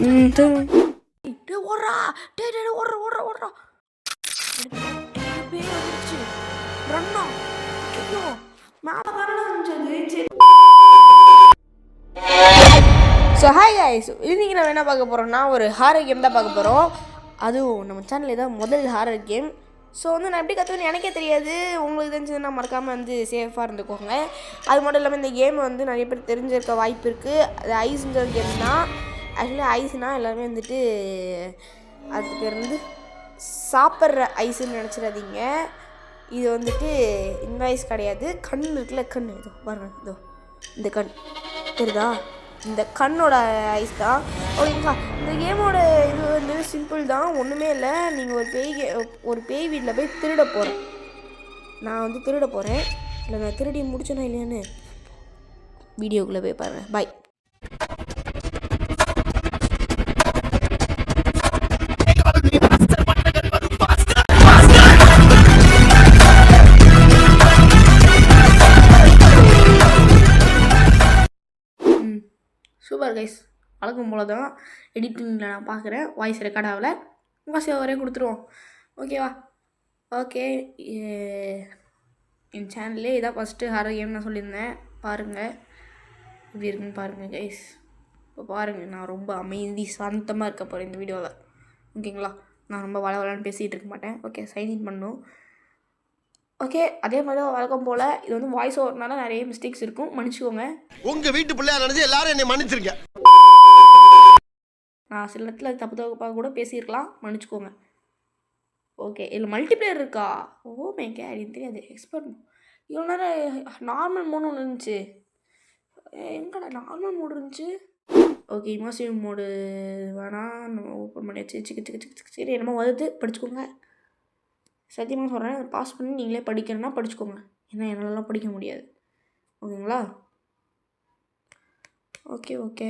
ஓடுறா ஓடுற ஓடுற ஓடுறா பேய் வந்துருச்சு ரன்னா ஐயோ மேலே இருந்துச்சு. ஸோ ஹாய் கைஸ், இன்றைக்கி நம்ம என்ன பார்க்க போகிறோம்னா ஒரு ஹாரர் கேம் தான் பார்க்க போகிறோம். அதுவும் நம்ம சேனலில் தான் முதல் ஹாரர் கேம். ஸோ நான் எப்படி கற்றுக்கணும்னு எனக்கே தெரியாது. உங்களுக்கு தெரிஞ்சதுன்னா மறக்காமல் சேஃபாக இருந்துக்கோங்க. அது மட்டும் இல்லாமல் இந்த கேம் நிறைய பேர் தெரிஞ்சிருக்க வாய்ப்பு இருக்குது. அது ஐஸ்ன்ற கேம் தான். ஆக்சுவலி ஐஸ்னால் எல்லாருமே அதுக்கு பேர் சாப்பிட்ற ஐஸுன்னு நினச்சிடாதீங்க. இது இந்த ஐஸ் கிடையாது. கண் இருக்குல்ல, கண் இதோ பாருங்கள், இதோ இந்த கண் தெரியுதா, இந்த கண்ணோட ஐஸ் தான். ஓகேங்களா, இந்த கேமோட இது சிம்பிள் தான், ஒன்றுமே இல்லை. நீங்கள் ஒரு பேய் வீட்டில் போய் திருட போகிறேன். நான் திருட போகிறேன். இல்லை நான் திருடி முடிச்சேனா இல்லையான்னு வீடியோக்குள்ளே போய் பாருங்கள். பாய். சூப்பர் கைஸ், வழக்கம் போல தான் எடிட்டிங்கில் நான் பார்க்குறேன். வாய்ஸ் ரெக்கார்ட் ஆகலை, வாய்ஸ் வரையும் கொடுத்துருவோம். ஓகேவா? ஓகே, என் சேனல்லே இதான் ஃபஸ்ட்டு ஹாரர் கேம் நான் சொல்லியிருந்தேன். பாருங்கள் இப்படி இருக்குன்னு பாருங்கள் கைஸ். இப்போ பாருங்கள், நான் ரொம்ப அமைதி சாந்தமாக இருக்க போகிறேன் இந்த வீடியோவில். ஓகேங்களா, நான் ரொம்ப வளவலான்னு பேசிகிட்டு இருக்க மாட்டேன். ஓகே, சைன்இன் பண்ணணும். ஓகே, அதே மாதிரி தான் வழக்கம் போல் இது வாய்ஸ் ஓவர்னால நிறைய மிஸ்டேக்ஸ் இருக்கும், மன்னிச்சுக்கோங்க. உங்கள் வீட்டு பிள்ளையா நினச்சி எல்லாரும் என்னை மன்னிச்சிருங்க. நான் சில இடத்துல தப்பு தப்பாக கூட பேசியிருக்கலாம், மன்னிச்சுக்கோங்க. ஓகே, இதில் மல்டிப்ளேயர் இருக்கா? ஓ மை காட், எனக்கு தெரியாது. எக்ஸ்பர்ட் இவ்வளோ நேரம் நார்மல் மோடு ஒன்று இருந்துச்சு. எங்கடா நார்மல் மோடு இருந்துச்சு? ஓகே, இமர்சிவ் மோடு வேணாம், நம்ம ஓப்பன் பண்ணியாச்சு. சரி, என்னமோ வருது, படிச்சுக்கோங்க. சத்தியமாக சொல்கிறேன், பாஸ் பண்ணி நீங்களே படிக்கணும்னா படிச்சுக்கோங்க. ஏன்னா என்னாலலாம் படிக்க முடியாது. ஓகேங்களா? ஓகே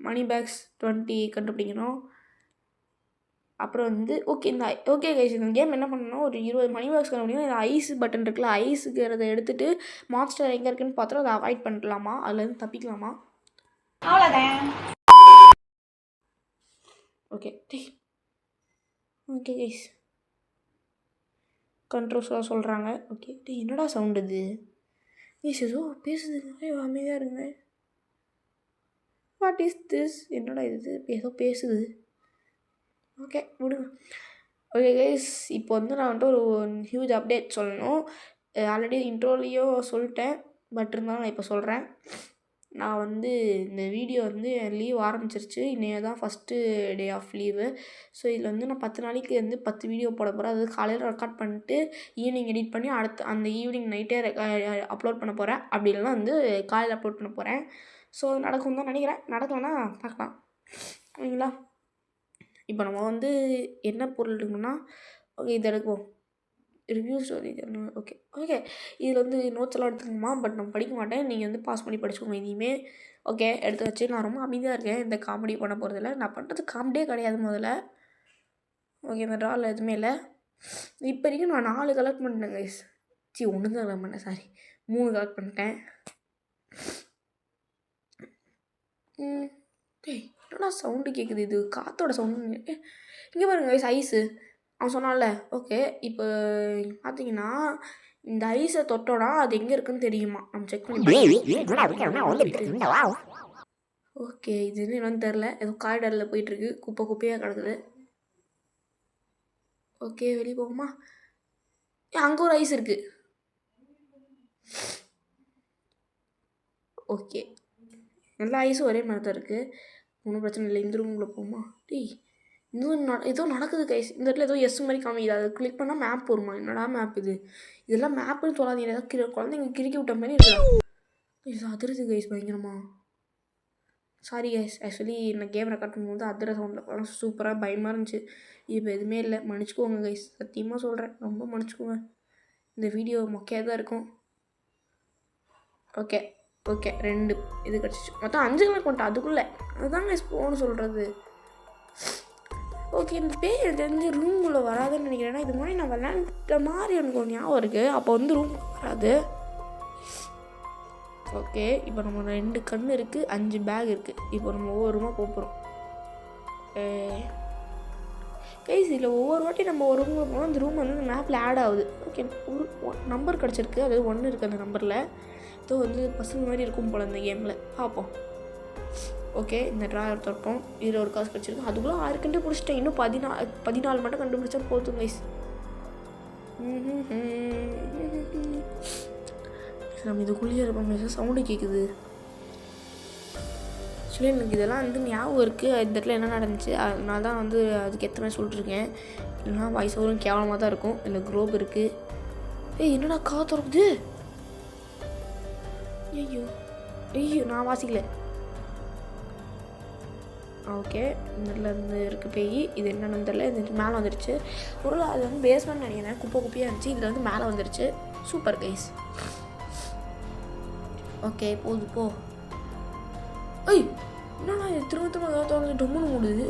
மணி பேக்ஸ் 20 கண்டுபிடிக்கணும். அப்புறம் ஓகே கைஸ், இந்த கேம் என்ன பண்ணணும், ஒரு 20 மணி பேக்ஸ் கண்டுபிடிக்கணும். இந்த ஐஸ் பட்டன் இருக்குல்ல, ஐஸுக்கிறத எடுத்துகிட்டு மான்ஸ்டர் எங்கே இருக்குன்னு பார்த்தோம், அதை அவாய்ட் பண்ணிக்கலாமா, அதுலேருந்து தப்பிக்கலாமா, அவ்வளோதான். ஓகே கைஸ், கண்ட்ரோல்ஸாக சொல்கிறாங்க. ஓகே, என்னடா சவுண்டு இது? ஏதோ பேசுது, அமைதியாக இருங்க. What is this? என்னடா இது, ஏதோ பேசுது. ஓகே விடுங்க. ஓகே கைஸ், இப்போ நான் ஒரு ஹியூஜ் அப்டேட் சொல்லணும். ஆல்ரெடி இன்ட்ரோலையும் சொல்லிட்டேன், பட் இருந்தாலும் நான் இப்போ சொல்கிறேன். நான் இந்த வீடியோ லீவ் ஆரம்பிச்சிருச்சு. இன்றைய தான் first day of leave. So இதில் நான் 10 நாளைக்கு 10 வீடியோ போட போகிறேன். அதாவது காலையில் ரெக்கார்ட் பண்ணிட்டு ஈவினிங் எடிட் பண்ணி அந்த ஈவினிங் நைட்டே அப்லோட் பண்ண போகிறேன். அப்படி இல்லைனா காலையில் அப்லோட் பண்ண போகிறேன். ஸோ நடக்கும் தான் நினைக்கிறேன். நடக்கலைன்னா பார்க்கலாம். ஓகேங்களா? இப்போ நம்ம என்ன பொருள் இருக்குன்னா, ஓகே இதை எடுக்குவோம். Review story. ஓகே இதில் நோட்ஸ் எல்லாம் எடுத்துக்கோமா, பட் நான் படிக்க மாட்டேன். நீங்கள் பாஸ் பண்ணி படிச்சுக்கோங்க இனிமேல். ஓகே, எடுத்து வச்சு நான் ரொம்ப அமைதியாக இருக்கேன். இந்த காமெடி பண்ண போகிறதில்ல. நான் பண்ணுறது காமெடியே கிடையாது முதல்ல. ஓகே, இந்த ட்ராவில் எதுவுமே இல்லை. இப்போ வரைக்கும் நான் 4 கலெக்ட் பண்ணிட்டேன் கைஸ். 1 தான் கலெக்ட் பண்ணேன், சாரி 3 கலெக்ட் பண்ணிட்டேன். என்னடா சவுண்டு கேட்குது? இது காற்றோட சவுண்டு. இங்கே பாருங்க கைஸ், ஐஸு அவன் சொன்னான்ல. ஓகே, இப்போ பார்த்தீங்கன்னா இந்த ஐஸை தொட்டோன்னா அது எங்கே இருக்குன்னு தெரியுமா, நம்ம செக் பண்ணி. ஓகே, இது என்னன்னு தெரில, ஏதோ காரிடாரில் போயிட்டுருக்கு, குப்பையாக கிடக்குது. ஓகே, வெளியே போகுமா? அங்கே ஒரு ஐஸ் இருக்குது. ஓகே, எல்லா ஐஸும் ஒரே மாதிரி தான் இருக்குது, ஒன்றும் பிரச்சனை இல்லை. இந்த ரூமுக்குள்ளே போகுமா? இன்னும் ஏதோ நடக்குது கைஸ். இந்த இடத்துல ஏதோ எஸ் மாதிரி காமிக்குது. அதை கிளிக் பண்ணால் மேப் வருமா? என்னடா மேப் இது? இதெல்லாம் மேப்புன்னு சொல்லாதீங்க. ஏதாவது குழந்தைங்க கிறுக்கி விட்ட மாதிரி இருக்கா? அதிருது கைஸ் பயங்கரமா. சாரி கைஸ், ஆக்சுவலி நான் கேம் ரெக்கார்ட் பண்ணும்போது அதிர சவுண்டில் சூப்பராக பயமாக இருந்துச்சு. இப்போ எதுவுமே இல்லை, மன்னிச்சுக்கோங்க கைஸ். சத்தியமாக சொல்கிறேன், ரொம்ப மன்னிச்சுக்கோங்க. இந்த வீடியோ மொக்கையாக தான் இருக்கும். ஓகே 2 இது கிடச்சிச்சு. மொத்தம் 5 கணக்கு பண்ணிட்டேன் அதுக்குள்ளே. அதுதான் கைஸ் போகணும்னு சொல்கிறது. ஓகே, இந்த பேய் தெரிஞ்சு ரூம்குள்ளே வராதுன்னு நினைக்கிறேன். ஏன்னா இது மாதிரி நான் விளையாண்ட மாதிரி எனக்கு ஒரு ஞாபகம் இருக்குது. அப்போ ரூம் வராது. ஓகே, இப்போ நம்ம 2 கண் இருக்குது, 5 பேக் இருக்குது. இப்போ நம்ம ஒவ்வொரு ரூமாக போகிறோம். கைஸ் இதில் ஒவ்வொரு வாட்டி நம்ம ஒரு ரூமில் போனால் அந்த ரூம் வந்து மேப்பில் ஆட் ஆகுது. ஓகே, ஒரு நம்பர் கிடச்சிருக்கு, அதாவது 1 இருக்குது அந்த நம்பரில். ஸோ வந்து பசங்க மாதிரி இருக்கும் போல் இந்த கேமில். பார்ப்போம். ஓகே, இந்த ட்ராயர் திறப்போம். இதில் ஒரு காசு கிடச்சிருக்கு. அதுக்குள்ளே 6 கண்டுபிடிச்சிட்டேன். இன்னும் 14 மட்டும் கண்டுபிடிச்சா போதும் கைஸ். நம்ம இதுக்குள்ளேயே இருப்போம். சவுண்டு கேட்குது. ஆக்சுவலி எனக்கு இதெல்லாம் வந்து ஞாபகம் இருக்குது, இந்த இடத்துல என்ன நடந்துச்சு. அதனால தான் வந்து அதுக்கு எத்தனை சொல்லிட்டுருக்கேன். இல்லைனா வாய்ஸ் ஓவரும் கேவலமாக தான் இருக்கும். இல்லை குரோப் இருக்குது. என்னடா திறக்குது? ஐயோ ஐயோ, நான் வாசிக்கல. ஓகே, இந்த இடத்துல இருந்து இருக்குது பேய். இது என்னன்னு தெரியல. இது மேலே வந்துடுச்சு. ஒரு அது வந்து பேஸ்மெண்ட் நினைக்கிறேன். குப்பையாக இருந்துச்சு. இதில் வந்து மேலே வந்துடுச்சு. Super guys. ஓகே, போகுது போ. ஐய், என்னண்ணா இது திரும்ப ஏதாவது டொம்முன்னு மூடுது.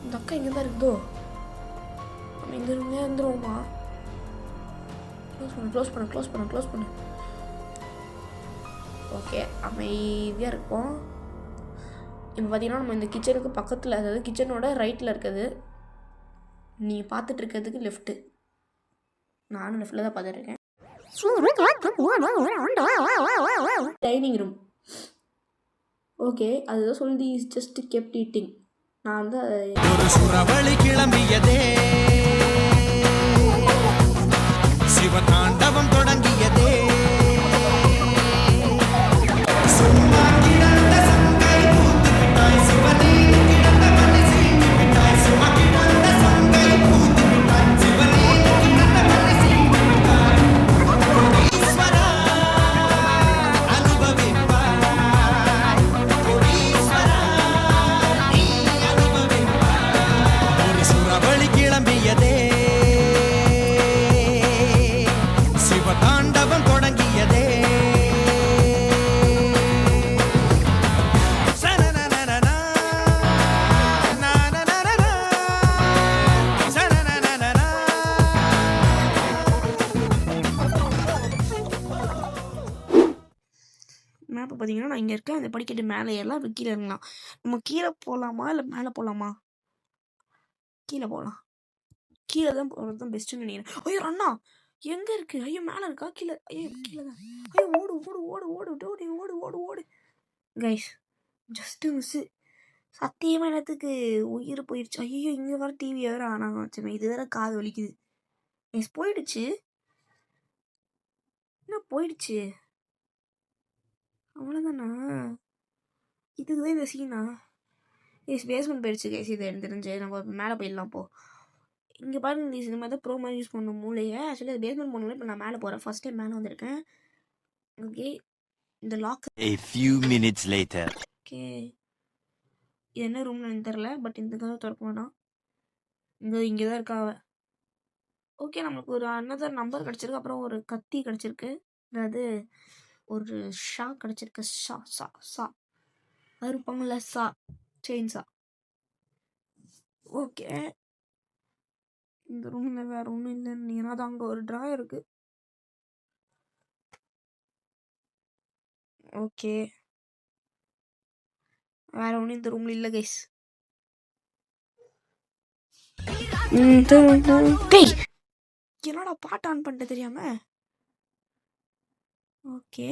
இந்த அக்கா இங்கே தான் இருக்குதோ. நம்ம இந்த ரூம்லேயே வந்துடுவோமா? க்ளோஸ் பண்ணு. ஓகே, அமைதியாக இருப்போம். இப்போ பார்த்தீங்கன்னா நம்ம இந்த கிச்சனுக்கு பக்கத்தில், அதாவது கிச்சனோட ரைட்டில் இருக்குது. நீங்கள் பார்த்துட்டு இருக்கிறதுக்கு லெஃப்ட்டு. நானும் லெஃப்டில் தான் பார்த்துட்ருக்கேன். Dining room. ஓகே, அதுதான் சொல்லுது இஸ் ஜஸ்ட் கெப்ட் ஈட்டிங். நான் வந்து ஒரு சுரவழி கிளம்பியதே, சிவதாண்டவம் தொடங்கியதே. சும்மா கிடந்த சங்கை பூத்து விட்டாய், சிவனே கிடந்த மண்ணை சீண்டி விட்டாய். சும்மா கிடந்த சங்கை பூத்து விட்டாய், சிவனே கிடந்த மண்ணை சீண்டி விட்டாய். ஈஸ்வரா அனுபவிப்பாய், ஈஸ்வரா நீ அனுபவிப்பாய். ஒரு சுரவழி கிளம்பியதே, சிவதாண்டவம் தொடங்கியதே. சனனனனனா, நனனனனா, சனனனனனா. மேப்பை பார்த்தீங்கன்னா நான் இங்கே இருக்கேன். அந்த படிக்கட்டு மேலே ஏறலாம், அப்படி கீழே இறங்கலாம். நம்ம கீழே போகலாமா இல்லை மேலே போகலாமா? கீழே போகலாம். கீழே தான் போகிறது தான் பெஸ்ட்டுன்னு நினைக்கிறேன். ஐயோ அண்ணா எங்கே இருக்குது? ஐயோ மேலே இருக்கா? கீழே? ஐயோ கீழே தான். ஐயோ ஓடு கைஸ், ஜஸ்ட்டு மிஸ்ஸு. சத்தியமாக என்னத்துக்கு உயிர் போயிடுச்சு. ஐயோ இங்கே வர டிவி வேறு ஆனாங்க வச்சுமே. இது வேறு காது வலிக்குது. எஸ் போயிடுச்சு. என்ன போயிடுச்சு? அவ்வளோதானா? இதுக்கு தான் இந்த சீனா? எஸ் பேஸ்மெண்ட் போயிடுச்சு கைஸ். இது எனக்கு தெரிஞ்சு நம்ம மேலே போயிடலாம். போ இங்கே பாருங்க, இந்த மாதிரி தான் ப்ரோ மாதிரி யூஸ் பண்ண மூலையை. ஆக்சுவலி அது பேஸ்மெண்ட் பண்ணல. இப்போ நான் மேலே போகிறேன். ஃபஸ்ட் டைம் மேலே வந்திருக்கேன். ஓகே, இந்த lock. A few minutes later. Okay, இது என்ன ரூம்னு எனக்கு தெரில. பட் இந்த கதை திறக்க வேண்டாம். இங்கே தான் இருக்கா அவ. ஓகே, நம்மளுக்கு ஒரு அனதர் நம்பர் கிடச்சிருக்கு. அப்புறம் ஒரு கத்தி கிடச்சிருக்கு. அதாவது ஒரு ஷா கிடச்சிருக்கு. சா அறுப்பாங்கள்ல, செயின் சா. ஓகே, இந்த ரூமில் வேறு ஒன்றும் இல்லைன்னு நீங்கள் தான். அங்கே ஒரு ட்ராயர் இருக்குது. ஓகே, வேறு ஒன்றும் இந்த ரூமில் இல்லை கைஸ். என்னடா பாட்டு ஆன் பண்ணிட்டு தெரியாம? ஓகே,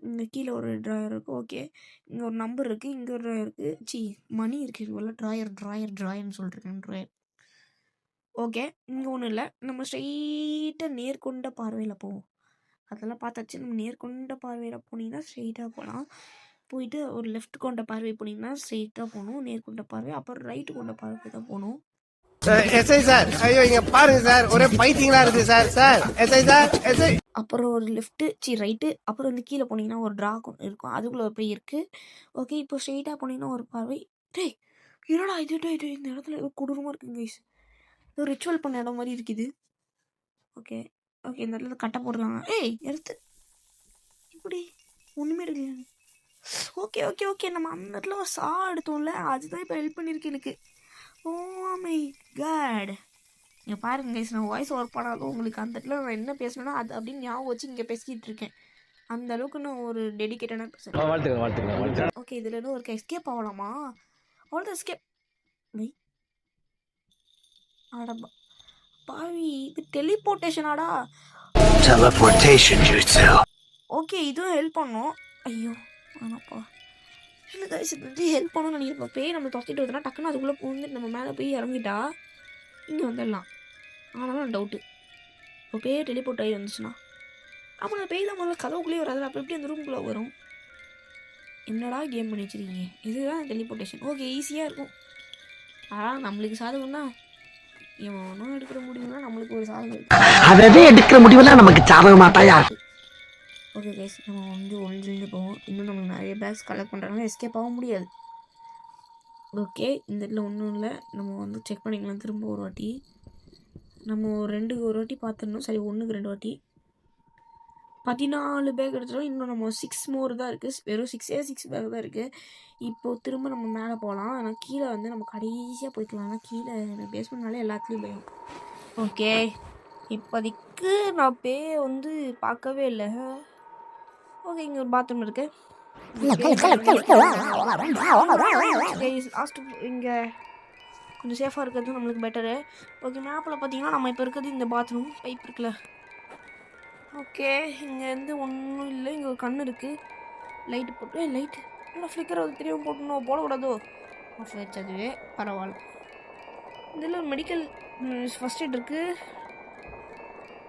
இங்கே கீழே ஒரு ட்ராயர் இருக்குது. ஓகே, இங்கே ஒரு நம்பர் இருக்குது. இங்கே ஒரு ட்ராயர் இருக்குது. மணி இருக்குது. இவ்வளோ ட்ராயர்னு சொல்லிட்டுருக்கேன். ட்ராயர். ஓகே, இங்கே ஒன்றும் இல்லை. நம்ம ஸ்ட்ரெயிட்டாக நேர்கொண்ட பார்வையில் போவோம். அதெல்லாம் பார்த்தாச்சு. நம்ம நேர்கொண்ட பார்வையில் போனீங்கன்னா ஸ்ட்ரெயிட்டாக போகலாம். போயிட்டு ஒரு லெஃப்ட் கொண்ட பார்வை போனீங்கன்னா ஸ்ட்ரெயிட்டாக போகணும். நேர்கொண்ட பார்வை. அப்புறம் ரைட்டு கொண்ட பார்வை தான் போகணும். எஸ்ஐ சார், ஐயோ இங்க பாருங்க சார், ஒரே பைத்தியங்களா இருக்கு sir. Sir SI sir, SI. அப்புறம் ஒரு லெஃப்ட்டு ரைட்டு. அப்புறம் வந்து கீழே போனீங்கன்னா ஒரு ட்ரா இருக்கும். அதுக்குள்ளே ஒரு பேய் இருக்குது. ஓகே, இப்போ ஸ்ட்ரெயிட்டாக போனீங்கன்னா ஒரு பார்வை. என்னடா இது? இந்த இடத்துல ஏதோ கொடூரமாக இருக்குங்க கைஸ். ஏதோ ரிச்சுவல் பண்ண இடம் மாதிரி இருக்குது. ஓகே, இந்த இடத்துல கட்டை போடுறாங்க. எடுத்து இப்படி ஒன்றுமே எடுக்கல. ஓகே, நம்ம அந்த இடத்துல ஒரு சா எடுத்தோம்ல, அதுதான் இப்போ ஹெல்ப் பண்ணியிருக்கு எனக்கு. Oh my god. இங்கே பாருங்க கைஸ், நான் வாய்ஸ் ஒர்க் பண்ணாலும் உங்களுக்கு அந்த இடத்துல நான் என்ன பேசணும்னா அது அப்படின்னு ஞாபகம் வச்சு இங்கே பேசிக்கிட்டு இருக்கேன். அந்த அளவுக்கு நான் ஒரு டெடிகேட்டடான பர்சன். வாழ்த்துக்கள். ஓகே, இதில் இருந்து ஒரு எஸ்கேப் ஆகலாமா? அவ்வளோதான் எஸ்கேப். ஆடப்பா பாவி, இது டெலிபோர்ட்டேஷனாடா? Teleportation jutsu. ஓகே, இதுவும் ஹெல்ப் பண்ணும். ஐயோ ஆனாப்பா இல்லை கைஸ், இது வந்து ஹெல்ப் பண்ணணும்னு நினைக்கிறப்ப பேய் நம்ம தொத்திட்டு வருதுன்னா டக்குன்னு அதுக்குள்ளே பூந்து நம்ம மேலே போய் இறங்கிட்டா இங்கே வந்துடலாம். ஆனாலும் டவுட்டு, இப்போ பேய் டெலிபோர்ட் ஆகி வந்துச்சுன்னா அப்போ அந்த பேய் தான் முதல்ல கதவுக்குள்ளேயே வராது, அப்போ எப்படி அந்த ரூம்குள்ளே வரும்? என்னடா கேம் பண்ணி வச்சுருக்கீங்க? இதுதான் டெலிபோர்ட்டேஷன். ஓகே, ஈஸியாக இருக்கும். ஆனால் நம்மளுக்கு சாதகம் தான். இவன் ஒன்றும் எடுக்கிற முடியும்னா நம்மளுக்கு ஒரு சாதகம். அதவே எடுக்கிற முடிவெல்லாம் நமக்கு சாதக மாட்டாயா? ஓகே கைஸ், நம்ம வந்து ஒளிஞ்சிருந்து போவோம். இன்னும் நம்ம நிறைய பேக்ஸ் கலெக்ட் பண்ணுறாங்க, எஸ்கேப் ஆக முடியாது. ஓகே, இந்த இடத்துல ஒன்றும் இல்லை. நம்ம வந்து செக் பண்ணிக்கலாம் திரும்ப ஒரு வாட்டி. நம்ம ஒரு வாட்டி பார்த்துடணும். சரி, 1க்கு 2 வாட்டி 14 பேக் எடுத்துட்டோம். இன்னும் நம்ம 6 மோர் தான் இருக்குது. வெறும் 6 பேக் தான் இருக்குது. இப்போது திரும்ப நம்ம மேலே போகலாம். ஆனால் கீழே வந்து நம்ம கடைசியாக போய்க்கலாம். ஆனால் கீழே பேஸ்மெண்ட்னாலே எல்லாத்துலேயும் பயம். ஓகே, இப்போதைக்கு நான் பேயை வந்து பார்க்கவே இல்லை. ஓகே, இங்கே ஒரு பாத்ரூம் இருக்கு. லாஸ்ட்டு இங்கே கொஞ்சம் சேஃபாக இருக்கிறது நம்மளுக்கு பெட்டரு. ஓகே, மேப்பில் பார்த்தீங்கன்னா நம்ம இப்போ இருக்கிறது இந்த பாத்ரூம். பைப் இருக்குல்ல. ஓகே, இங்கேருந்து ஒன்றும் இல்லை. இங்கே ஒரு கண் இருக்குது. லைட்டு போட்டு லைட்டு நல்லா ஃப்ளிக்கர் அது தெரியும் போட்டணும் போடக்கூடாதோ? ஆஃப் ஆயிடுச்சு, அதுவே பரவாயில்ல. இதில் ஒரு மெடிக்கல் ஃபஸ்ட் எய்ட் இருக்குது.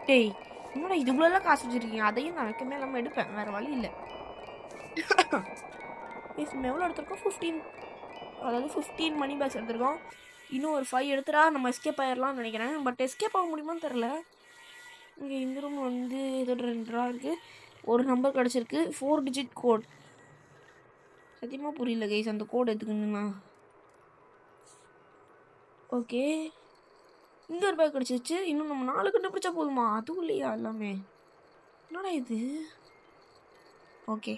டேய், என்னடா இதுக்குள்ளெல்லாம் காசு வச்சுருக்கீங்க? அதையும் நான் வைக்கமே இல்லாமல் எடுப்பேன், வேறு வழி இல்லை. எவ்வளோ எடுத்திருக்கோம்? 15, அதாவது 15 மணி பேக்ஸ் எடுத்திருக்கோம். இன்னும் ஒரு 5 எடுத்துட்டா நம்ம எஸ்கேப் ஆகிடலாம்னு நினைக்கிறேன். பட் எஸ்கேப் ஆக முடியுமான்னு தெரில. இங்கே இந்த ரூம் வந்து இதோட 2 ரூபா இருக்குது. ஒரு நம்பர் கிடச்சிருக்கு, 4 டிஜிட் கோட். சத்தியமாக புரியல கைஸ் அந்த கோட் எதுக்குன்னா. ஓகே, இங்கே ஒரு பேக் கிடச்சிருச்சு. இன்னும் நம்ம 4 கண்டுபிடிச்சா போதுமா? அதுவும் இல்லையா எல்லாமே? என்னடா இது? ஓகே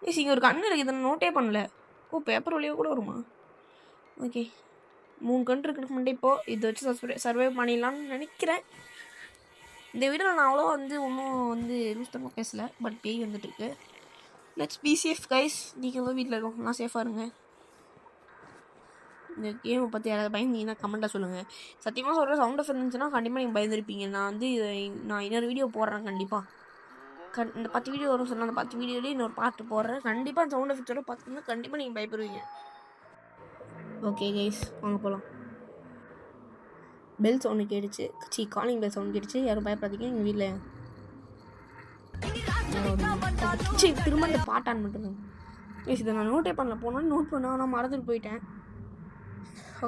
எஸ், இங்கே ஒரு கண் இருக்குது. இதை நான் நோட்டே பண்ணல. ஓ, பேப்பர் வழியாக கூட வருமா? ஓகே, 3 கண் இருக்குன்னு முன்னாடி இப்போது இதை வச்சு சர்வை பண்ணிடலான்னு நினைக்கிறேன். இந்த வீடியோவில் நான் அவ்வளோ வந்து ஒன்றும் வந்து லூஸ்தமாக பேசலை. பட் பேய் வந்துட்டுருக்கு. Let's be safe guys. நீங்களும் வீட்டில் இருக்கவங்கலாம் சேஃபாக இருங்க. இந்த கேமை பற்றி யாராவது பயந்தீங்கன்னா கமெண்ட்டாக சொல்லுங்கள். சத்தியமாக சொல்கிற சவுண்ட் எஃபெக்ட் இருந்துச்சுன்னா கண்டிப்பாக நீங்கள் பயந்துருப்பீங்க. நான் வந்து நான் இன்னொரு வீடியோ போடுறேன் கண்டிப்பாக. இந்த 10 வீடியோ வரும் சொன்னால் அந்த 10 வீடியோலேயே இன்னொரு பாட்டு போடுறேன். கண்டிப்பாக அந்த சவுண்ட் எஃபெக்டோட பார்த்தீங்கன்னா கண்டிப்பாக நீங்கள் பயப்படுவீங்க. ஓகே கைஸ், வாங்க போகலாம். பெல் சவுண்டு கேட்டுச்சு. காலிங் பெல் சவுண்ட் கேட்டுச்சு. யாரும் பயப்படாதீங்க. எங்கள் வீட்டில் திரும்ப இந்த பாட்டு ஆன் பண்ணுறேன். ப்ளீஸ், இதை நான் நோட்டே பண்ணல. போனோன்னு நோட் பண்ண ஆனால் மறந்துட்டு போயிட்டேன்.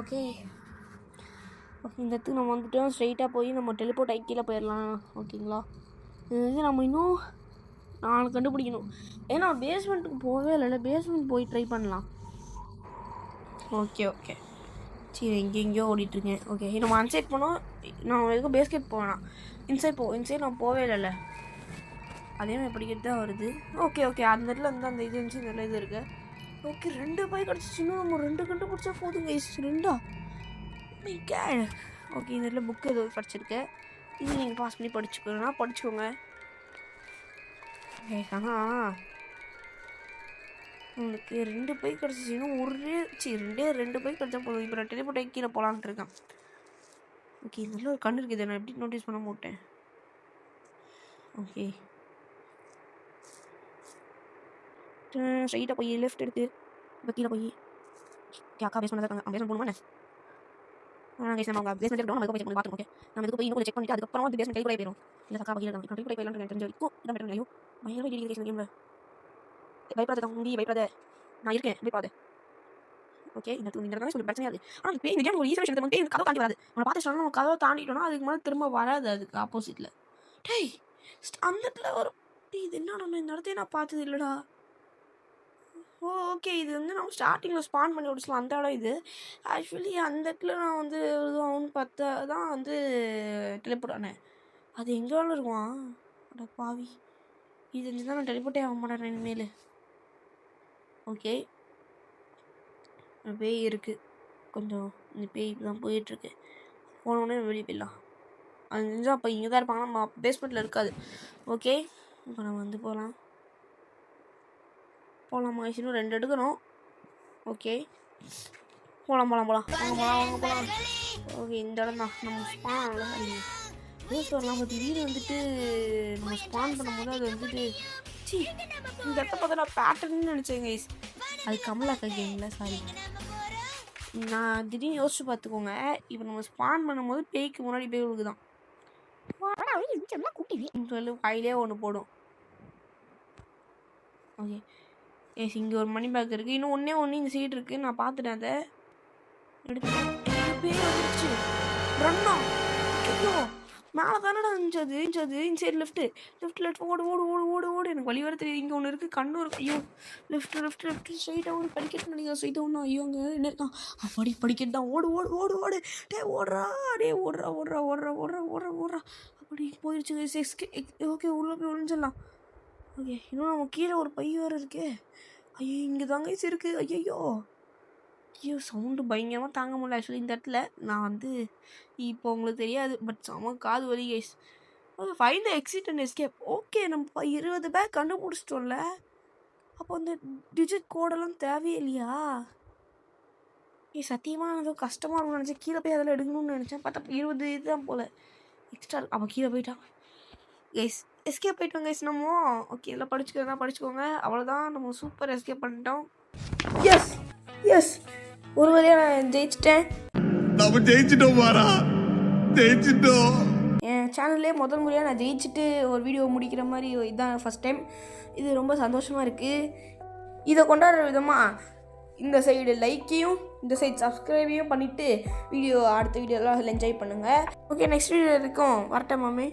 ஓகே, இந்த இடத்துக்கு நம்ம வந்துட்டோம். ஸ்ட்ரைட்டாக போய் நம்ம டெலிபோர்ட் ஆகி கீழே போயிடலாம். ஓகேங்களா? இது வந்து நம்ம இன்னும் 4 கண்டுபிடிக்கணும். ஏன்னா பேஸ்மெண்ட்டுக்கு போகவே இல்லை. பேஸ்மெண்ட் போய் ட்ரை பண்ணலாம். ஓகே சரி, எங்கேயோ ஓடிட்டுருக்கேன். ஓகே, நம்ம அன்சைட் போனோம். நான் எதுக்கும் பேஸ்கெட் போவேணாம். இன்சைட் நான் போவே இல்லைல்ல. அதே மாதிரி படிக்கிறது தான் வருது. ஓகே அந்த இடத்துல வந்து அந்த இது இருந்துச்சு. இந்த இது இருக்குது. ஓகே, 2 பை கிடச்சிச்சு. இன்னும் நம்ம 2 கண்டுபிடிச்சா போதுங்க. 2 ஓகே, இந்த இடத்துல புக்கு ஏதோ படிச்சிருக்கு. இது நீங்கள் பாஸ் பண்ணி படிச்சுக்கோங்க. ஆனால் உங்களுக்கு 2 பை கிடச்சிச்சு. இன்னும் 2 பை கிடச்சா போதும். இப்போ நான் டெலிபோர்ட் ஆகி கீழே போகலான்ட்டு இருக்கேன். ஓகே, இந்த இடத்துல ஒரு கண் இருக்குது. நான் எப்படி நோட்டீஸ் பண்ண மாட்டேன். ஓகே, ஸ்ட்ரைட்டாக போய் லெஃப்ட் எடுத்து இப்போ கீழே போய் அக்கா பேஸ் பண்ணதான் பேஸ்மெண்ட் போகணுமா? நம்ம பேஸ்மெண்ட் எடுக்கணும். நம்ம போய் செக் பண்ணி பார்த்துருக்கோம். ஓகே, நம்ம இதுக்கு போய் இன்னும் செக் பண்ணிட்டு அதுக்கப்புறமா வந்து பேஸ்மெண்ட் கைக்குள்ளே போயிடும். இல்லை அக்கா கீழே கைக்குள்ளே போயிடலாம் தெரிஞ்ச வரைக்கும் இதான் பெட்டர். ஐயோ, பயங்கரமாக டீல் கேம்ல பயப்படாத தம்பி, பயப்படாத. நான் இருக்கேன், பயப்படாத. ஓகே, இந்த இடத்துல சொல்லி பிரச்சனையாது. ஆனால் இப்போ இந்த கேம் ஒரு ஈஸியாக விஷயத்தை வந்து கதவை தாண்டி வராது. நம்ம பார்த்து நம்ம கதவை தாண்டிட்டோம்னா அதுக்கு மேலே திரும்ப வராது. அதுக்கு ஆப்போசிட்டில் டேய் அந்த இடத்துல ஒரு இது என்ன இந்த இடத்தையே நான் பார்த்தது இல்லைடா. ஓகே, இது வந்து நம்ம ஸ்டார்டிங்கில் ஸ்பான் பண்ணி விடுச்சலாம். அந்த இடம் இது. ஆக்சுவலி அந்த இடத்துல நான் வந்து ஒன்று பார்த்தா தான் வந்து டெலிபோர்ட் ஆனேன். அது எங்கே வேணும் இருக்குவான்? அட பாவி, இது வந்து தான் நான் டெலிபோர்ட்டே ஆக மாட்டேன் இனிமேல். ஓகே, பேய் இருக்குது. கொஞ்சம் இந்த பேய் தான் போயிட்டுருக்கு. போனோடனே வெளியே போயிடலாம். அது செஞ்சால் அப்போ இங்கே தான் இருப்பாங்க. நம்ம பேஸ்மெண்ட்டில் இருக்காது. ஓகே, இப்போ நம்ம வந்து போகலாம் இன்னும் 2 எடுக்கணும். ஓகே போகலாம் வாங்க. ஓகே இந்த இடம் தான் நம்ம ஸ்பான் வரலாம். இப்போ திடீர்னு வந்துட்டு நம்ம ஸ்பான் பண்ணும்போது அது வந்துட்டு இந்த இடத்த பார்த்தா நான் பேட்டர்ன்னு நினச்சேன் கைஸ். அது கமலாக்கா கேமில் சாரி. நான் திடீர்னு யோசிச்சு பார்த்துக்கோங்க. இப்போ நம்ம ஸ்பான் பண்ணும்போது பேய்க்கு முன்னாடி பேய் விழுகுதான். கையிலே ஒன்று போடும். ஓகே எஸ் இங்கே ஒரு மணி பேக் இருக்குது. இன்னும் ஒன்று இந்த சைடு இருக்குது. நான் பார்த்துட்டேன் அதை எடுத்து. பேய் வந்துருச்சு ரன்னா. ஐயோ மேலே தானடா இருந்துச்சு. இந்த சைடு லெஃப்ட் ஓடு. எனக்கு வழி வர தெரியுது. இங்கே ஒன்று இருக்குது. கண்ணு இருக்குது. ஐயோ லெஃப்ட் ஸ்ட்ரைட்டாக ஓடு. படிக்கட்டு நினைக்கிறேன். ஸ்ட்ரைட்டாக ஒன்று. ஐயோ அங்கே என்ன இருக்கான்? படிக்கட்டு தான். ஓடு டே ஓடுறா. அப்படி போயிடுச்சு. ஓகே உள்ளே போய் ஒழிஞ்சிடலாம். ஓகே இன்னும் நம்ம கீழே ஒரு பை வேறு இருக்கு. ஐயோ இங்கே தாங்க இருக்குது. ஐயோ சவுண்டு பயங்கரமாக தாங்க முடியல. ஆக்சுவலி இந்த இடத்துல நான் வந்து இப்போ உங்களுக்கு தெரியாது பட் செம காது வலி guys. Okay find the exit and escape. Okay நம்ம 20 பேக் கண்டுபிடிச்சிட்டோம்ல. அப்போ அந்த டிஜிட் கோடெல்லாம் தேவையே இல்லையா? சத்தியமாக ஏதோ கஷ்டமாக இருக்கும்னு நினச்சேன். கீழே போய் அதில் எடுக்கணும்னு நினச்சேன். பார்த்தா 20 இதுதான் போல் எக்ஸ்ட்ரா. அப்போ கீழே போயிட்டான் கைஸ். எஸ்கேப் போயிட்டோம் கைஸ் நம்ம. ஓகே இதெல்லாம் படிச்சுக்கோங்க. அவ்வளோதான் நம்ம சூப்பர் எஸ்கேப் பண்ணிட்டோம். எஸ் ஒரு வழியாக நான் ஜெயிச்சிட்டேன். நம்ம ஜெயிச்சிட்டோம் பாரா. என் சேனல்லே முதல் முறையாக நான் ஜெயிச்சுட்டு ஒரு வீடியோ முடிக்கிற மாதிரி இதுதான் ஃபஸ்ட் டைம். இது ரொம்ப சந்தோஷமாக இருக்குது. இதை கொண்டாடுற விதமாக இந்த சைடு லைக்கையும் இந்த சைடு சப்ஸ்கிரைபையும் பண்ணிவிட்டு அடுத்த வீடியோலாம் என்ஜாய் பண்ணுங்கள். ஓகே நெக்ஸ்ட் வீடியோ இருக்கும். வரட்டேன் மாமே.